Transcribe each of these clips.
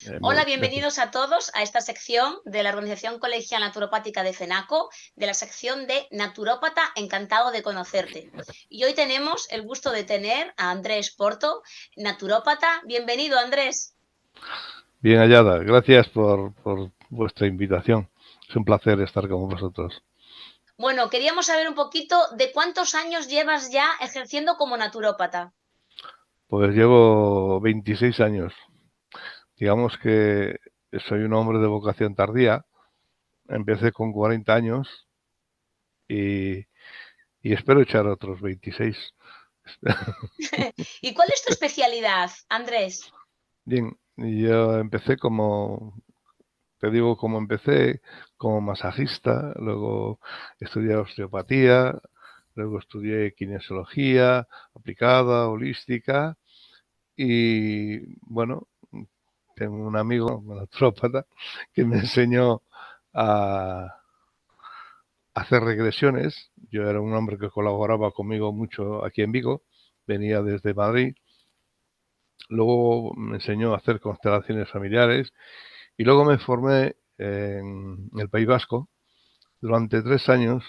Hola, Gracias. bienvenidos a todos a esta sección de la Organización Colegial Naturopática de FENACO, de la sección de Naturópata, encantado de conocerte. Y hoy tenemos el gusto de tener a Andrés Porto, naturópata. Bienvenido, Andrés. Bien hallada. Gracias por vuestra invitación. Es un placer estar con vosotros. Bueno, queríamos saber un poquito de cuántos años llevas ya ejerciendo como naturópata. Pues llevo 26 años. Digamos que soy un hombre de vocación tardía. Empecé con 40 años y, y espero echar otros 26. ¿Y cuál es tu especialidad, Andrés? Bien, yo empecé te digo cómo empecé, como masajista, luego estudié osteopatía, luego estudié kinesiología aplicada, holística y bueno, tengo un amigo, un naturópata, que me enseñó a hacer regresiones. Yo era un hombre que colaboraba conmigo mucho aquí en Vigo, venía desde Madrid. Luego me enseñó a hacer constelaciones familiares y luego me formé en el País Vasco durante 3 años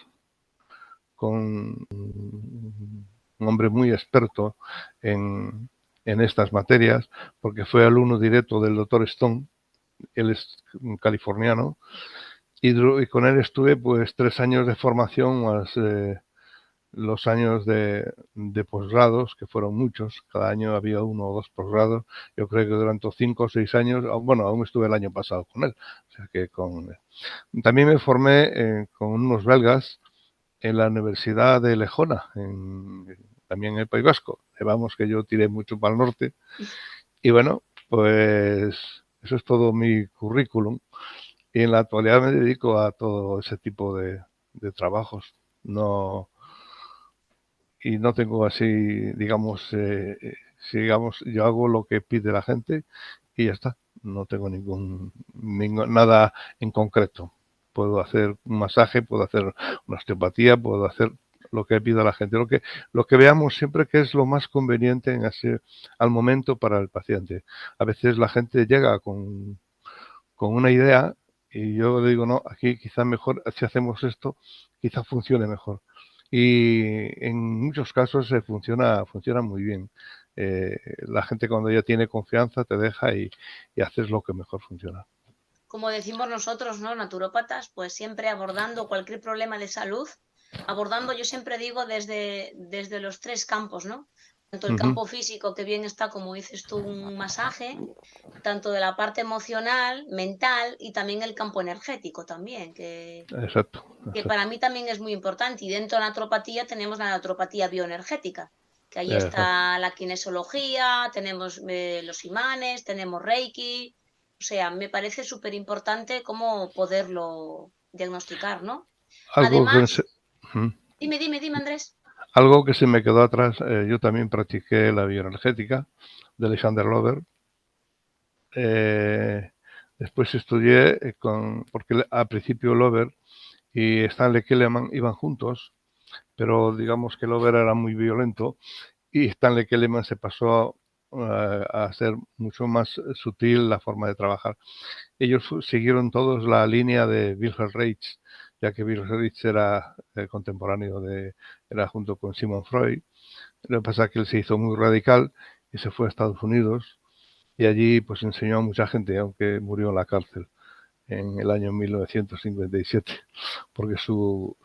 con un hombre muy experto en estas materias, porque fue alumno directo del doctor Stone. Él es californiano, y con él estuve pues 3 años de formación más los años de posgrados, que fueron muchos, cada año había uno o dos posgrados. Yo creo que durante 5 o 6 años, bueno, aún estuve el año pasado con él. O sea que también me formé con unos belgas en la Universidad de Lejona, también en el País Vasco. Vamos, que yo tiré mucho para el norte. Y bueno, pues eso es todo mi currículum. Y en la actualidad me dedico a todo ese tipo de trabajos. No, y no tengo así, digamos, si digamos, yo hago lo que pide la gente y ya está. No tengo nada en concreto. Puedo hacer un masaje, puedo hacer una osteopatía, puedo hacer lo que pida la gente, lo que veamos siempre que es lo más conveniente al momento para el paciente. A veces la gente llega con una idea y yo le digo, no, aquí quizá mejor, si hacemos esto, quizá funcione mejor. Y en muchos casos funciona muy bien. La gente cuando ya tiene confianza te deja y haces lo que mejor funciona. Como decimos nosotros, ¿no? Naturópatas, pues siempre abordando cualquier problema de salud, abordando, yo siempre digo, desde los tres campos, ¿no? Tanto el Ujú. campo físico, que bien está, como dices tú, un masaje, tanto de la parte emocional, mental y también el campo energético también, Exacto, que para exacto, mí también es muy importante. Y dentro de la naturopatía tenemos la naturopatía bioenergética, que ahí exacto. está la kinesiología, tenemos los imanes, tenemos Reiki. O sea, me parece súper importante cómo poderlo diagnosticar, ¿no? Algo que, se, Además, dime, Andrés. algo que se me quedó atrás, yo también practiqué la bioenergética de Alexander Lover. Eh, Después estudié porque al principio Lover y Stanley Kellerman iban juntos, pero digamos que Lover era muy violento y Stanley Kellerman se pasó a ser mucho más sutil la forma de trabajar. Ellos siguieron todos la línea de Wilhelm Reich, ya que Wilhelm Reich era contemporáneo era junto con Sigmund Freud. Lo que pasa es que él se hizo muy radical y se fue a Estados Unidos y allí pues enseñó a mucha gente, aunque murió en la cárcel en el año 1957, porque su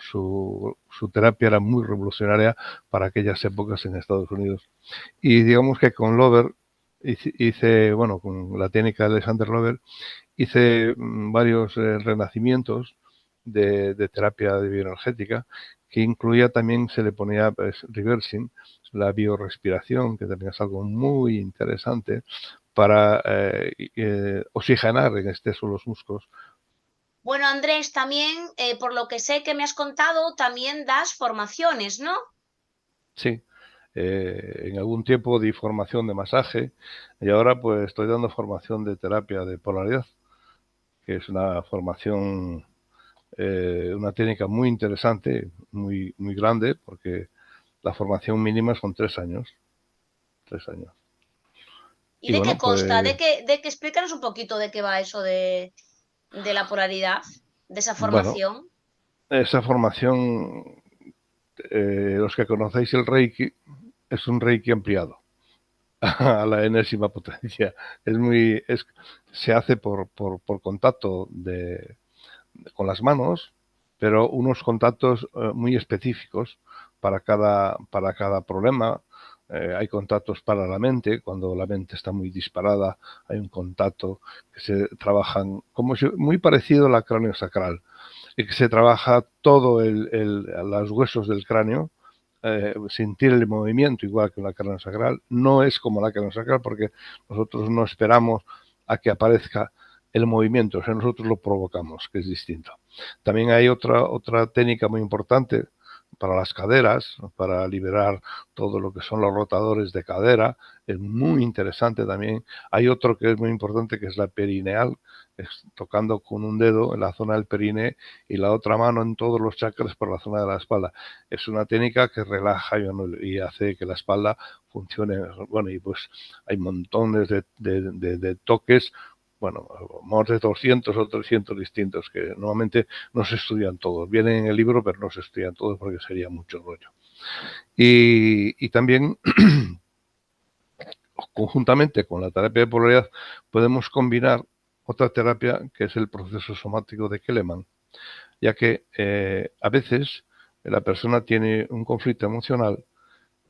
terapia era muy revolucionaria para aquellas épocas en Estados Unidos. Y digamos que con Lover bueno, con la técnica de Alexander Lover, hice varios renacimientos de terapia de bioenergética, que incluía también, se le ponía pues, reversing, la biorespiración, que también es algo muy interesante para oxigenar en exceso los músculos. Bueno, Andrés, también, por lo que sé que me has contado, también das formaciones, ¿no? Sí, en algún tiempo di formación de masaje y ahora pues estoy dando formación de terapia de polaridad, que es una formación, una técnica muy interesante, muy, muy grande, porque la formación mínima son 3 años. 3 años. ¿Y Y de qué bueno, consta? pues De qué explícanos un poquito de qué va eso de la polaridad, de esa bueno, formación? esa formación, los que conocéis el Reiki, es un Reiki ampliado a la enésima potencia. Se hace por contacto con las manos, pero unos contactos muy específicos para cada problema. Hay contactos para la mente, cuando la mente está muy disparada, hay un contacto que se trabajan como si, muy parecido a la cráneo sacral, y que se trabaja todo los huesos del cráneo, sentir el movimiento igual que la cráneo sacral. No es como la cráneo sacral porque nosotros no esperamos a que aparezca el movimiento, o sea, nosotros lo provocamos, que es distinto. También hay otra técnica muy importante para las caderas, para liberar todo lo que son los rotadores de cadera, es muy interesante también. Hay otro que es muy importante, que es la perineal, es tocando con un dedo en la zona del perine y la otra mano en todos los chakras por la zona de la espalda. Es una técnica que relaja y hace que la espalda funcione. Bueno, y pues hay montones de toques, bueno, más de 200 o 300 distintos que normalmente no se estudian todos. Vienen en el libro, pero no se estudian todos porque sería mucho rollo. Y también, conjuntamente con la terapia de polaridad, podemos combinar otra terapia que es el proceso somático de Kelleman, ya que a veces la persona tiene un conflicto emocional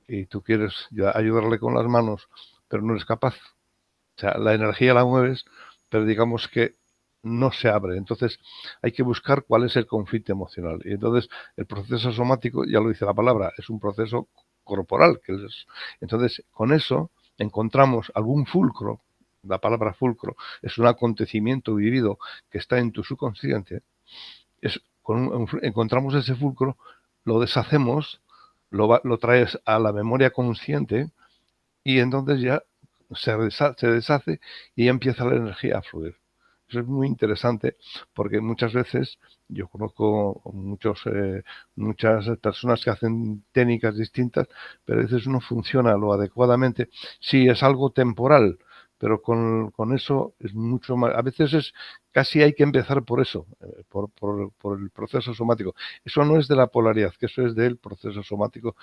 y tú quieres ya ayudarle con las manos, pero no eres capaz. O sea, la energía la mueves, pero digamos que no se abre. Entonces hay que buscar cuál es el conflicto emocional. Y entonces el proceso somático, ya lo dice la palabra, es un proceso corporal. Entonces con eso encontramos algún fulcro. La palabra fulcro es un acontecimiento vivido que está en tu subconsciente. Encontramos ese fulcro, lo deshacemos, lo traes a la memoria consciente y entonces ya se deshace y ya empieza la energía a fluir. Eso es muy interesante porque muchas veces yo conozco muchas personas que hacen técnicas distintas, pero a veces no funciona lo adecuadamente. Sí, es algo temporal, pero con eso es mucho más. A veces casi hay que empezar por eso, por el proceso somático. Eso no es de la polaridad, que eso es del proceso somático,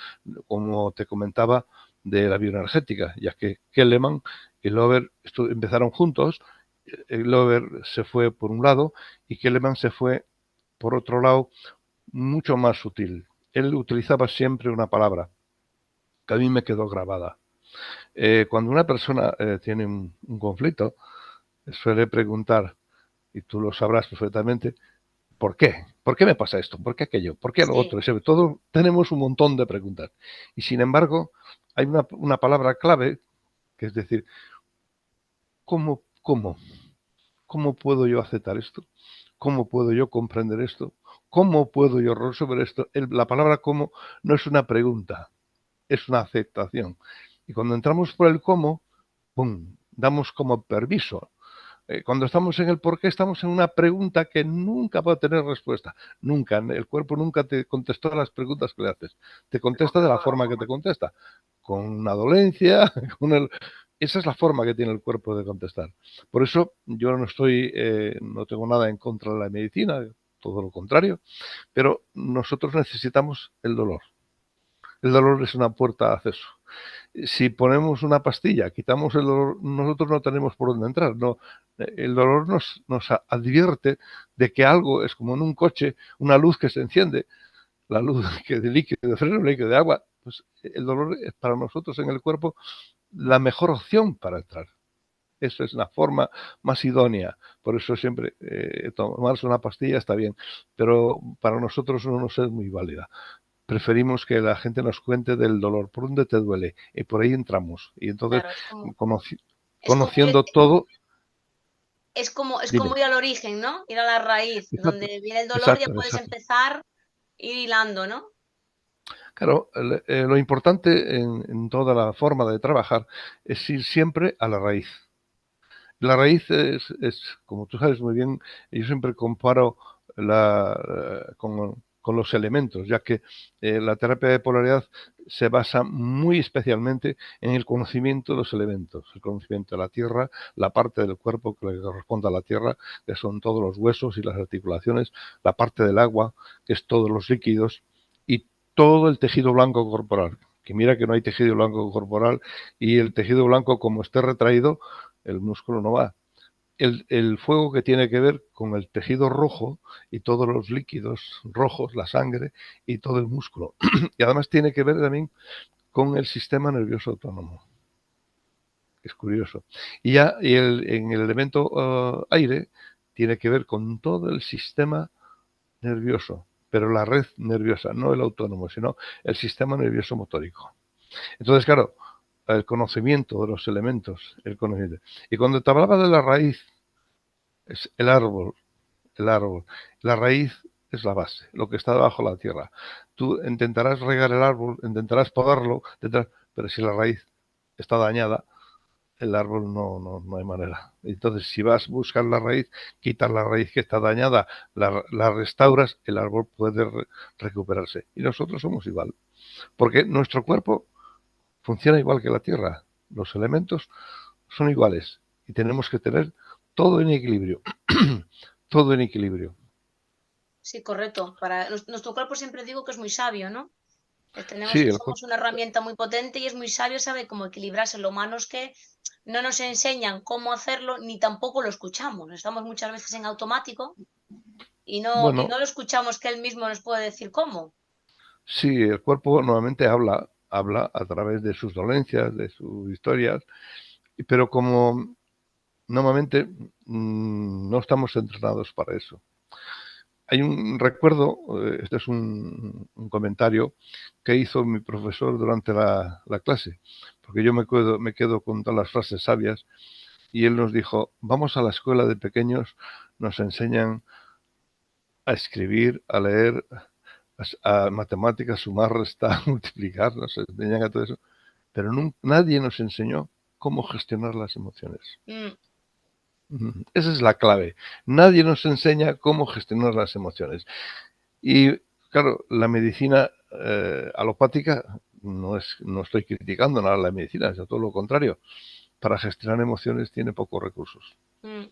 como te comentaba, de la bioenergética, ya que Kelleman y Lover empezaron juntos. Lover se fue por un lado y Kelleman se fue por otro lado, mucho más sutil. Él utilizaba siempre una palabra que a mí me quedó grabada. Cuando una persona tiene un conflicto, suele preguntar, y tú lo sabrás perfectamente, ¿por qué? ¿Por qué me pasa esto? ¿Por qué aquello? ¿Por qué lo Sí, otro? Y sobre todo tenemos un montón de preguntas. Y sin embargo, hay una palabra clave, que es decir, ¿cómo? ¿Cómo puedo yo aceptar esto? ¿Cómo puedo yo comprender esto? ¿Cómo puedo yo resolver esto? La palabra cómo no es una pregunta, es una aceptación. Y cuando entramos por el cómo, ¡pum!, damos como permiso. Cuando estamos en el por qué, estamos en una pregunta que nunca va a tener respuesta. Nunca. El cuerpo nunca te contestó a las preguntas que le haces. Te contesta de la forma que te contesta. Con una dolencia, esa es la forma que tiene el cuerpo de contestar. Por eso yo no tengo nada en contra de la medicina, todo lo contrario, pero nosotros necesitamos el dolor. El dolor es una puerta de acceso. Si ponemos una pastilla, quitamos el dolor, nosotros no tenemos por dónde entrar. No, el dolor nos advierte de que algo es como en un coche, una luz que se enciende, la luz que de líquido de freno, líquido de agua. Pues el dolor es para nosotros en el cuerpo la mejor opción para entrar. Eso es la forma más idónea. Por eso siempre tomarse una pastilla está bien, pero para nosotros no nos es muy válida. Preferimos que la gente nos cuente del dolor, por dónde te duele, y por ahí entramos. Y entonces, claro, conoci es como, conociendo todo, es como dime. ir al origen, ¿no? Ir a la raíz, Exacto, donde viene el dolor ya exacto, puedes exacto. empezar ir hilando, ¿no? Claro, lo importante en toda la forma de trabajar es ir siempre a la raíz. La raíz como tú sabes muy bien, yo siempre comparo con los elementos, ya que la terapia de polaridad se basa muy especialmente en el conocimiento de los elementos, el conocimiento de la tierra, la parte del cuerpo que le corresponde a la tierra, que son todos los huesos y las articulaciones, la parte del agua, que es todos los líquidos, y todo el tejido blanco corporal. Que mira que no hay tejido blanco corporal, y el tejido blanco, como esté retraído, el músculo no va. El fuego que tiene que ver con el tejido rojo y todos los líquidos rojos, la sangre y todo el músculo. Y además tiene que ver también con el sistema nervioso autónomo. Es curioso. En el elemento aire tiene que ver con todo el sistema nervioso, pero la red nerviosa, no el autónomo, sino el sistema nervioso motórico. Entonces, claro, el conocimiento de los elementos, el conocimiento. Y cuando te hablaba de la raíz, es el árbol, el árbol. La raíz es la base, lo que está debajo de la tierra. Tú intentarás regar el árbol, intentarás podarlo, pero si la raíz está dañada, el árbol no hay manera. Entonces, si vas a buscar la raíz, quitas la raíz que está dañada, la restauras, el árbol puede recuperarse. Y nosotros somos igual, porque nuestro cuerpo funciona igual que la tierra. Los elementos son iguales y tenemos que tener todo en equilibrio. Todo en equilibrio. Sí, correcto. Para nuestro cuerpo siempre digo que es muy sabio, ¿no? Sí, Somos una herramienta muy potente y es muy sabio, sabe cómo equilibrarse. Lo malo es que no nos enseñan cómo hacerlo ni tampoco lo escuchamos. Estamos muchas veces en automático y bueno, no lo escuchamos que él mismo nos puede decir cómo. sí, el cuerpo normalmente habla a través de sus dolencias, de sus historias, pero como normalmente no estamos entrenados para eso. Hay un recuerdo, este es un comentario que hizo mi profesor durante la clase, porque yo me quedo con todas las frases sabias, y él nos dijo, vamos a la escuela de pequeños, nos enseñan a escribir, a leer, a matemáticas, sumar, restar, multiplicar, nos enseñan a todo eso, pero nadie nos enseñó cómo gestionar las emociones. Mm, Esa es la clave. Nadie nos enseña cómo gestionar las emociones. Y claro, la medicina alopática, no estoy criticando nada la medicina, es todo lo contrario. Para gestionar emociones tiene pocos recursos. mm.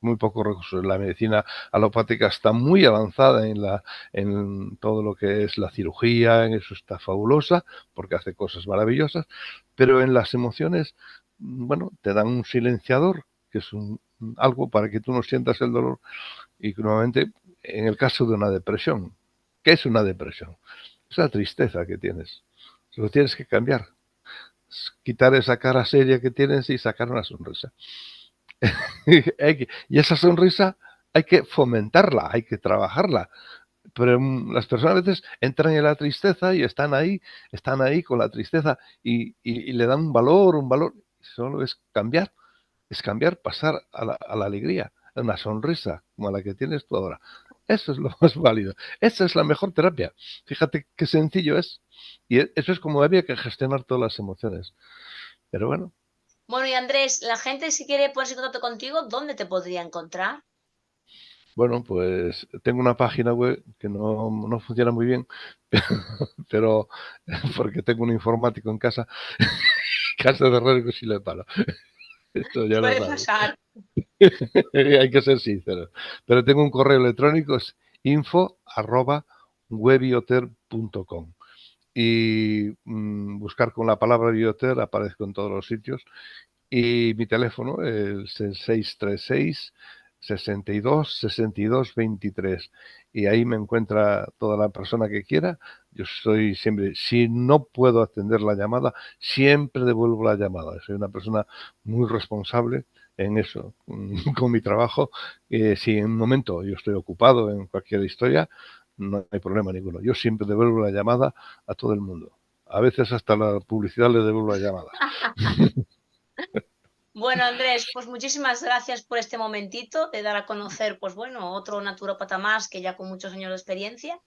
Muy pocos recursos. La medicina alopática está muy avanzada en todo lo que es la cirugía, en eso está fabulosa, porque hace cosas maravillosas, pero en las emociones, bueno, te dan un silenciador, que es algo para que tú no sientas el dolor, y nuevamente, en el caso de una depresión, ¿qué es una depresión? Es la tristeza que tienes. Lo tienes que cambiar. Quitar esa cara seria que tienes y sacar una sonrisa. Y esa sonrisa hay que fomentarla, hay que trabajarla. Pero las personas a veces entran en la tristeza y están ahí con la tristeza y le dan un valor. Solo es cambiar, pasar a la alegría, a una sonrisa como la que tienes tú ahora. Eso es lo más válido. Esa es la mejor terapia. Fíjate qué sencillo es. Y eso es como había que gestionar todas las emociones. Pero bueno, Bueno, y Andrés, la gente si quiere ponerse en contacto contigo, ¿dónde te podría encontrar? bueno, pues tengo una página web que no funciona muy bien, pero porque tengo un informático en casa, casa de riesgos y le palo. Esto ya lo Suele sabes. pasar. Hay que ser sincero. Pero tengo un correo electrónico, es info@webioter.com. Y buscar con la palabra bioter aparezco en todos los sitios. Y mi teléfono es el 636 62 23. Y ahí me encuentra toda la persona que quiera. Yo soy siempre, si no puedo atender la llamada, siempre devuelvo la llamada. Soy una persona muy responsable en eso, con mi trabajo. Si en un momento yo estoy ocupado en cualquier historia, no hay problema ninguno. Yo siempre devuelvo la llamada a todo el mundo. A veces hasta la publicidad le devuelvo las llamadas. Bueno, Andrés, pues muchísimas gracias por este momentito de dar a conocer, pues bueno, otro naturópata más que ya con muchos años de experiencia,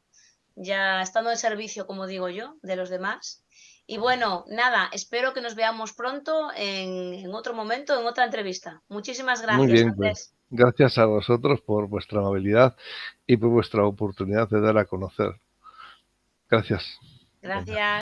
ya estando en servicio, como digo yo, de los demás. Y bueno, nada, espero que nos veamos pronto en otro momento, en otra entrevista. Muchísimas Muy gracias, bien, pues Andrés. Gracias a vosotros por vuestra amabilidad y por vuestra oportunidad de dar a conocer. Gracias. Gracias.